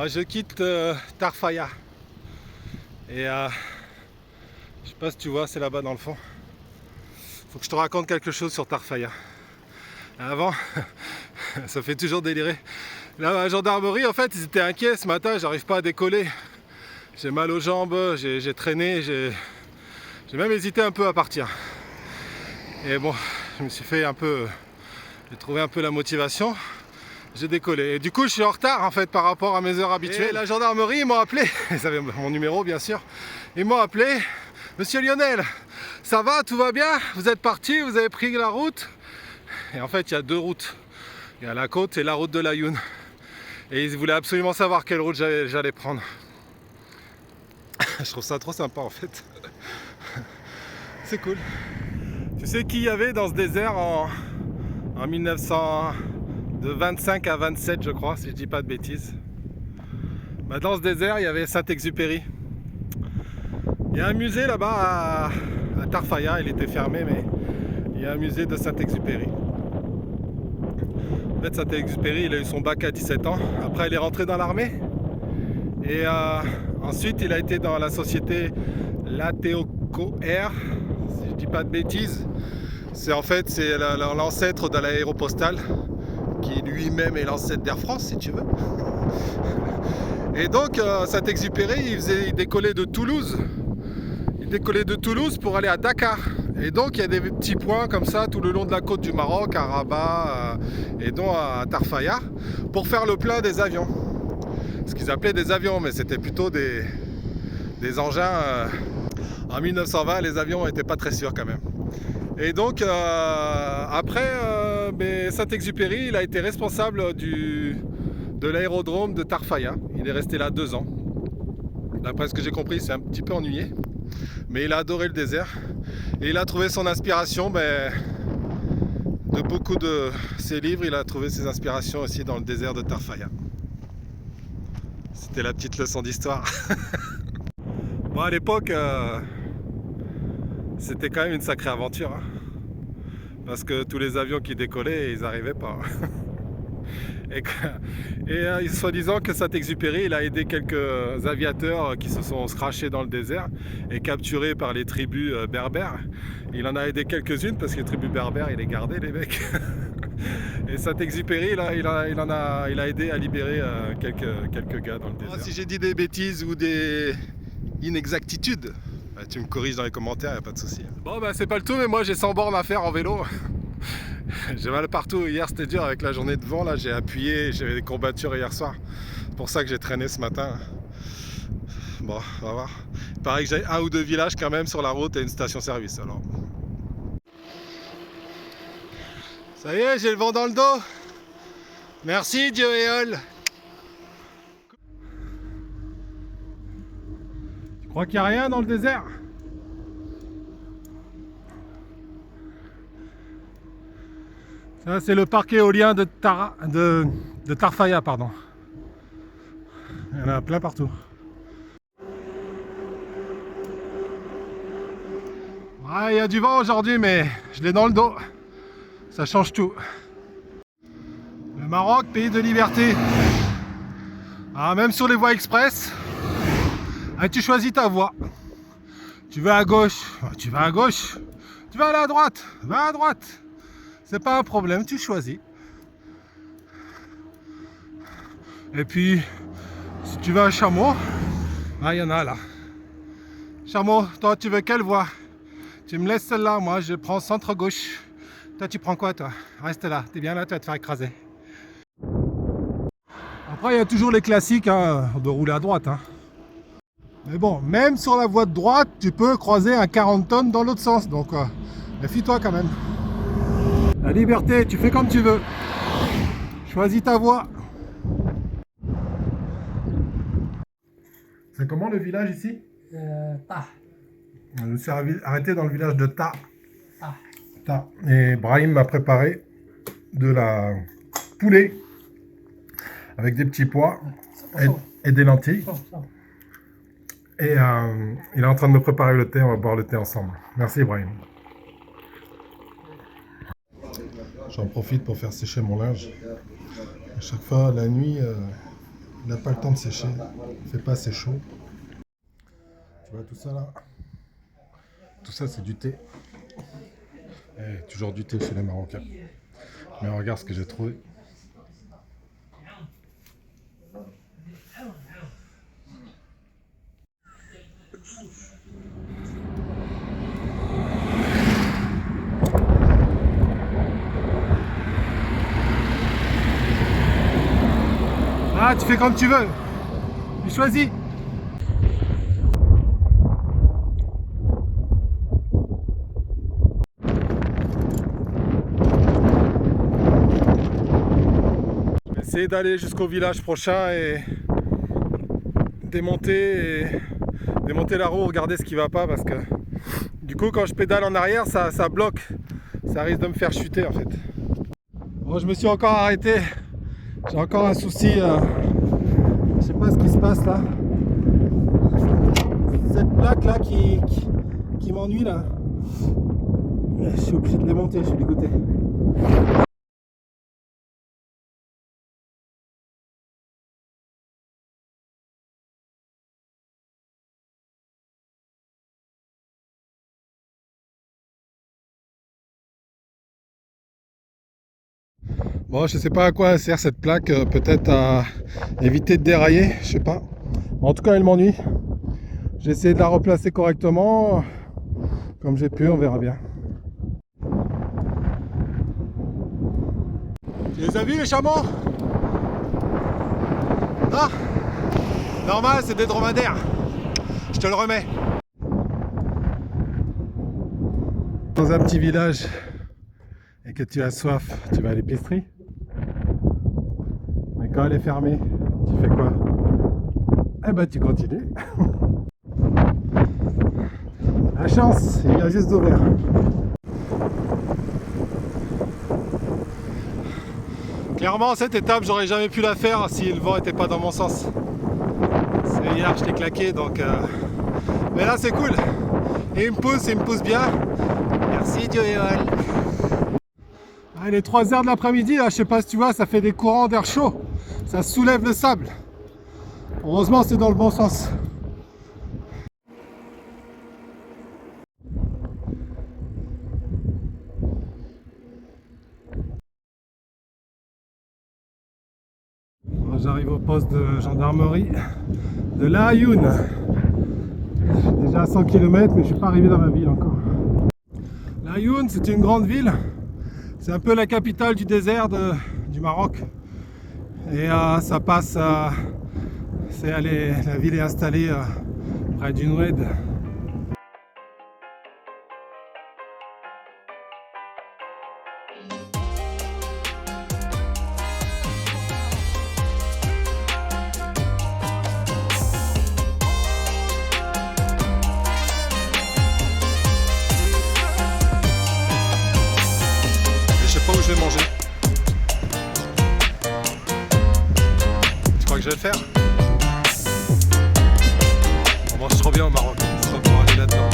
Je quitte Tarfaya. Et je sais pas si tu vois, c'est là-bas dans le fond. Faut que je te raconte quelque chose sur Tarfaya. Avant, ça fait toujours délirer. La gendarmerie, en fait, ils étaient inquiets ce matin, j'arrive pas à décoller. J'ai mal aux jambes, j'ai traîné, j'ai même hésité un peu à partir. Et bon, je me suis fait un peu... J'ai trouvé un peu la motivation. J'ai décollé. Et du coup, je suis en retard en fait par rapport à mes heures habituelles. Et la gendarmerie, ils m'ont appelé. Ils avaient mon numéro, bien sûr. Ils m'ont appelé. Monsieur Lionel, ça va, tout va bien? Vous êtes parti? Vous avez pris la route? Et en fait, il y a deux routes. Il y a la côte et la route de l'Ayoun. Et ils voulaient absolument savoir quelle route j'allais prendre. Je trouve ça trop sympa en fait. C'est cool. Tu sais qui y avait dans ce désert en 1900, de 25 à 27 je crois, si je dis pas de bêtises. Bah, dans ce désert, il y avait Saint-Exupéry. Il y a un musée là-bas à Tarfaya, il était fermé, mais il y a un musée de Saint-Exupéry. En fait, Saint-Exupéry, il a eu son bac à 17 ans. Après, il est rentré dans l'armée. Et ensuite, il a été dans la société Latécoco Air, si je dis pas de bêtises. C'est en fait c'est l'ancêtre de l'Aéropostale, qui lui-même est l'ancêtre d'Air France, si tu veux. Et donc, Saint-Exupéry, il décollait de Toulouse. Il décollait de Toulouse pour aller à Dakar. Et donc, il y a des petits points comme ça tout le long de la côte du Maroc, à Rabat et donc à Tarfaya, pour faire le plein des avions. Ce qu'ils appelaient des avions, mais c'était plutôt des engins. En 1920, les avions n'étaient pas très sûrs quand même. Et donc, après, Saint-Exupéry, il a été responsable de l'aérodrome de Tarfaya. Il est resté là 2 ans. D'après ce que j'ai compris, il s'est un petit peu ennuyé. Mais il a adoré le désert. Et il a trouvé son inspiration de beaucoup de ses livres. Il a trouvé ses inspirations aussi dans le désert de Tarfaya. C'était la petite leçon d'histoire. Bon, à l'époque, c'était quand même une sacrée aventure. Hein. Parce que tous les avions qui décollaient, ils n'arrivaient pas. Et soi-disant que Saint-Exupéry, il a aidé quelques aviateurs qui se sont crashés dans le désert et capturés par les tribus berbères. Il en a aidé quelques-unes parce que les tribus berbères, il les gardait, les mecs. Et Saint-Exupéry, il a aidé à libérer quelques gars dans le désert. Si j'ai dit des bêtises ou des inexactitudes, bah, tu me corriges dans les commentaires, y a pas de souci. Bon, bah c'est pas le tout, mais moi j'ai 100 bornes à faire en vélo. J'ai mal partout. Hier c'était dur avec la journée de vent, là j'ai appuyé, j'avais des courbatures hier soir. C'est pour ça que j'ai traîné ce matin. Bon, on va voir. Il paraît que j'ai 1 ou 2 villages quand même sur la route et une station-service alors. Ça y est, j'ai le vent dans le dos. Merci Dieu et Ol. Tu crois qu'il n'y a rien dans le désert? Ça c'est le parc éolien de Tarfaya, pardon. Il y en a plein partout. Ouais, il y a du vent aujourd'hui, mais je l'ai dans le dos. Ça change tout. Le Maroc, pays de liberté. Ah, même sur les voies express, tu choisis ta voie. Tu vas à gauche, tu vas à gauche. Tu vas aller à droite, va à droite. C'est pas un problème, tu choisis. Et puis, si tu veux un chameau, il y en a là. Chameau, toi tu veux quelle voie? Tu me laisses celle-là, moi je prends centre-gauche. Toi tu prends quoi toi? Reste là, t'es bien là, tu vas te faire écraser. Après il y a toujours les classiques hein, de rouler à droite. Hein. Mais bon, même sur la voie de droite, tu peux croiser un 40 tonnes dans l'autre sens. Donc méfie-toi quand même. La liberté, tu fais comme tu veux. Choisis ta voie. C'est comment le village ici? Ta. Je me suis arrêté dans le village de Ta. Ta. Ta. Et Brahim m'a préparé de la poulet avec des petits pois et des lentilles. Et il est en train de me préparer le thé, on va boire le thé ensemble. Merci Brahim. J'en profite pour faire sécher mon linge. À chaque fois, la nuit, Il n'a pas le temps de sécher. Il fait pas assez chaud. Tu vois tout ça là? Tout ça c'est du thé. Toujours du thé chez les Marocains. Mais regarde ce que j'ai trouvé. Ah, tu fais comme tu veux. Tu choisis. Je vais essayer d'aller jusqu'au village prochain et démonter la roue, regarder ce qui va pas parce que du coup quand je pédale en arrière ça bloque. Ça risque de me faire chuter en fait. Bon, je me suis encore arrêté. J'ai encore un souci. Je sais pas ce qui se passe là. Cette plaque là qui m'ennuie là. Je suis obligé de démonter, je suis dégoûté. Bon, je sais pas à quoi sert cette plaque, peut-être à éviter de dérailler, je sais pas. En tout cas, elle m'ennuie. J'ai essayé de la replacer correctement, comme j'ai pu, on verra bien. Tu les as vus les chameaux? Ah, normal, c'est des dromadaires. Je te le remets. Dans un petit village et que tu as soif, tu vas à l'épicerie. Mais quand elle est fermée, tu fais quoi? Eh ben tu continues. La chance, il vient juste d'ouvrir. Clairement, cette étape, j'aurais jamais pu la faire si le vent n'était pas dans mon sens. C'est hier, je t'ai claqué, donc... Mais là, c'est cool. Et il me pousse bien. Merci, Dieu et Val. Ah, il est 3h de l'après-midi, là, je sais pas si tu vois, ça fait des courants d'air chaud. Ça soulève le sable. Heureusement, c'est dans le bon sens. J'arrive au poste de gendarmerie de La Ayoune. Je suis déjà à 100 km, mais je ne suis pas arrivé dans la ville encore. La Ayoune, c'est une grande ville. C'est un peu la capitale du désert du Maroc. Et ça passe... la ville est installée près d'une oued. Je sais pas où je vais manger. Tu crois que je vais le faire? On mange trop bien au Maroc, c'est pas pour aller là-dedans.